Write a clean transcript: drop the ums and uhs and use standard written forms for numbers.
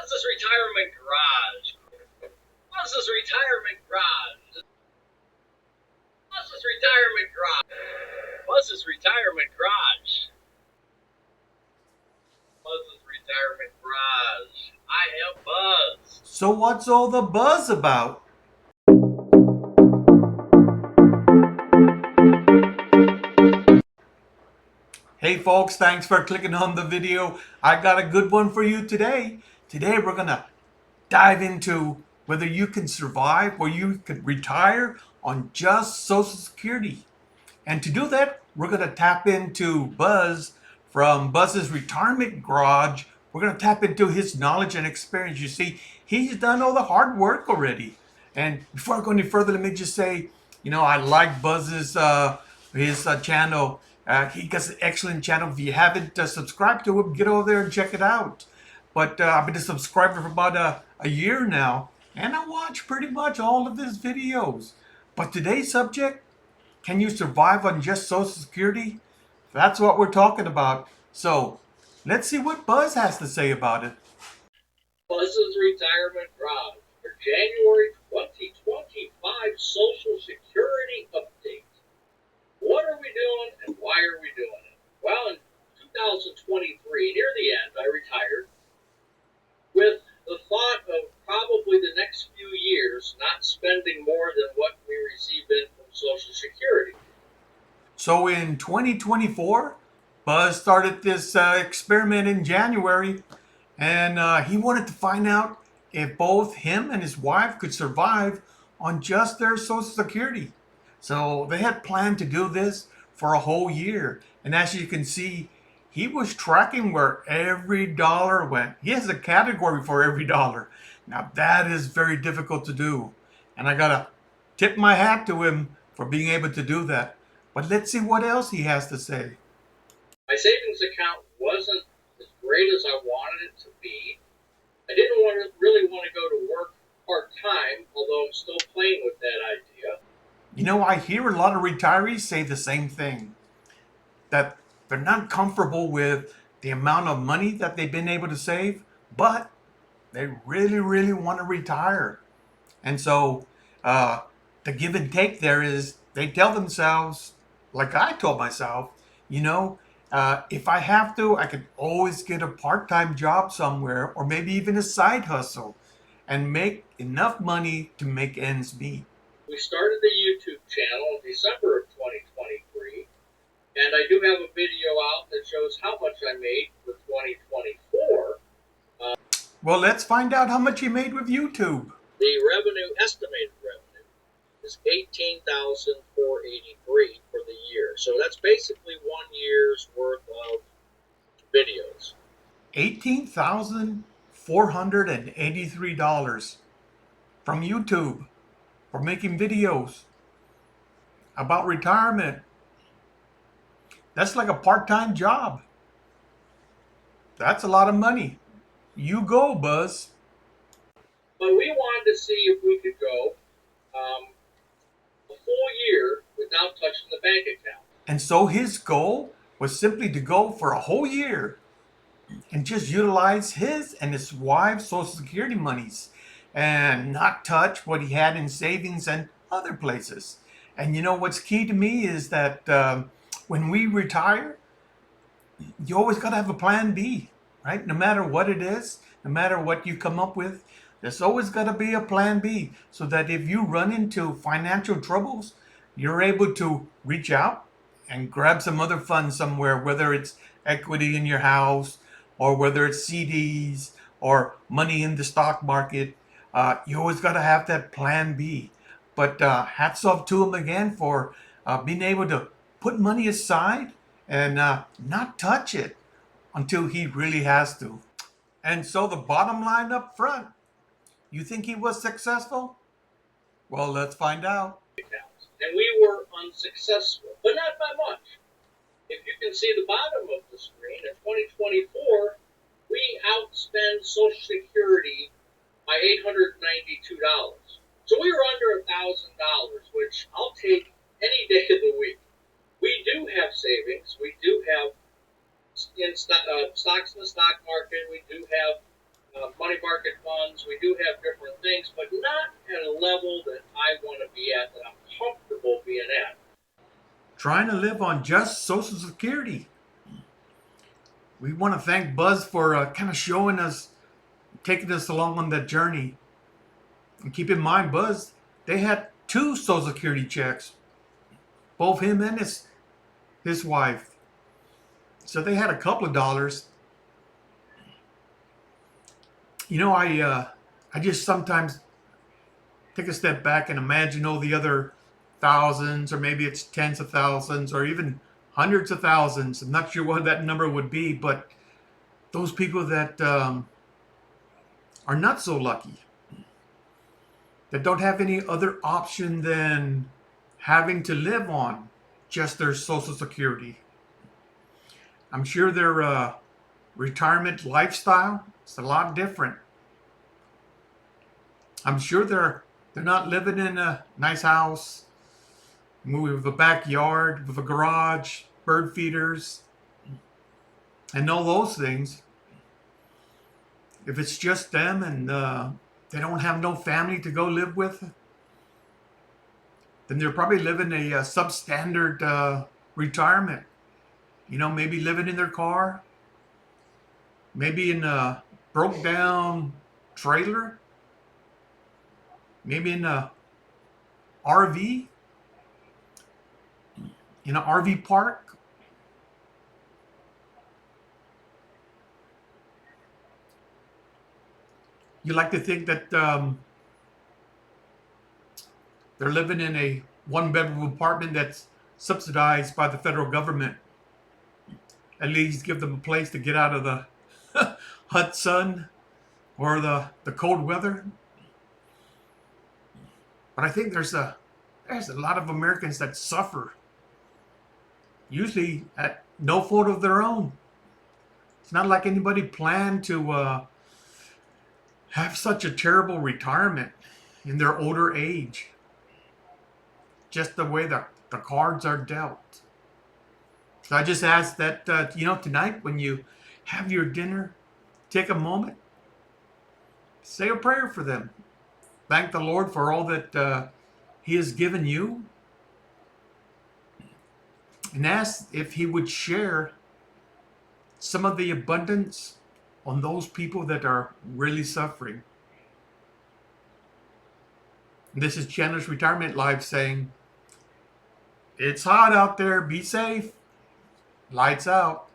Buzz's retirement garage. Buzz's retirement garage. Buzz's retirement garage. Buzz's retirement garage. Buzz's retirement garage. I have Buzz. So what's all the buzz about? Hey folks, thanks for clicking on the video. I got a good one for you today. Today we're gonna dive into whether you can survive or you could retire on just Social Security. And to do that, we're gonna tap into Buzz from Buzz's retirement garage. We're gonna tap into his knowledge and experience. You see, he's done all the hard work already. And before I go any further, let me just say, I like Buzz's his channel. He got an excellent channel. If you haven't subscribed to him, get over there and check it out. But I've been a subscriber for about a year now, and I watch pretty much all of his videos. But today's subject, can you survive on just Social Security? That's what we're talking about. So let's see what Buzz has to say about it. Buzz's retirement garage for January 2025 Social Security update. What are we doing and why are we doing it? Well, in 2023, near the end, I retired with the thought of probably the next few years not spending more than what we receive in from Social Security. So in 2024, Buzz started this experiment in January, and he wanted to find out if both him and his wife could survive on just their Social Security. So they had planned to do this for a whole year. And as you can see, he was tracking where every dollar went. He has a category for every dollar. Now that is very difficult to do. And I gotta tip my hat to him for being able to do that. But let's see what else he has to say. My savings account wasn't as great as I wanted it to be. I didn't really want to go to work part-time, although I'm still playing with that idea. I hear a lot of retirees say the same thing, that they're not comfortable with the amount of money that they've been able to save, but they really, really want to retire. And so the give and take there is they tell themselves, like I told myself, if I have to, I can always get a part-time job somewhere or maybe even a side hustle and make enough money to make ends meet. We started the YouTube channel in December of 2023, and I do have a video out that shows how much I made for 2024. Well, let's find out how much you made with YouTube. The estimated revenue, is $18,483 for the year. So that's basically 1 year's worth of videos. $18,483 from YouTube for making videos about retirement. That's like a part-time job. That's a lot of money. You go, Buzz. But we wanted to see if we could go a full year without touching the bank account. And so his goal was simply to go for a whole year and just utilize his and his wife's Social Security monies and not touch what he had in savings and other places. And what's key to me is that when we retire, you always got to have a plan B, right? No matter what it is, no matter what you come up with, there's always got to be a plan B so that if you run into financial troubles, you're able to reach out and grab some other funds somewhere, whether it's equity in your house or whether it's CDs or money in the stock market. You always got to have that plan B. But hats off to him again for being able to put money aside and not touch it until he really has to. And so the bottom line up front, you think he was successful? Well, let's find out. And we were unsuccessful, but not by much. If you can see the bottom of the screen, in 2024, we outspent Social Security by $892. So we were under $1,000, which I'll take any day of the week. We do have savings. We do have stocks in the stock market. We do have money money market funds. We do have different things, but not at a level that I want to be at, that I'm comfortable being at. Trying to live on just Social Security. We want to thank Buzz for kind of showing us, taking us along on that journey. And keep in mind, Buzz, they had two Social Security checks, both him and his wife. So they had a couple of dollars. I just sometimes take a step back and imagine all the other thousands, or maybe it's tens of thousands, or even hundreds of thousands. I'm not sure what that number would be, but those people that are not so lucky, that don't have any other option than having to live on just their Social Security. I'm sure their retirement lifestyle is a lot different. I'm sure they're not living in a nice house with a backyard, with a garage, bird feeders, and all those things. If it's just them and they don't have no family to go live with, then they're probably living a substandard retirement. Maybe living in their car, maybe in a broke down trailer, maybe in a RV, in an RV park. You like to think that they're living in a one bedroom apartment that's subsidized by the federal government. At least give them a place to get out of the hot sun or the cold weather. But I think there's a lot of Americans that suffer, usually at no fault of their own. It's not like anybody planned to have such a terrible retirement in their older age. Just the way the cards are dealt. So I just ask that, tonight when you have your dinner, take a moment, say a prayer for them. Thank the Lord for all that He has given you. And ask if He would share some of the abundance on those people that are really suffering. This is Chandler's Retirement Live saying, it's hot out there. Be safe. Lights out.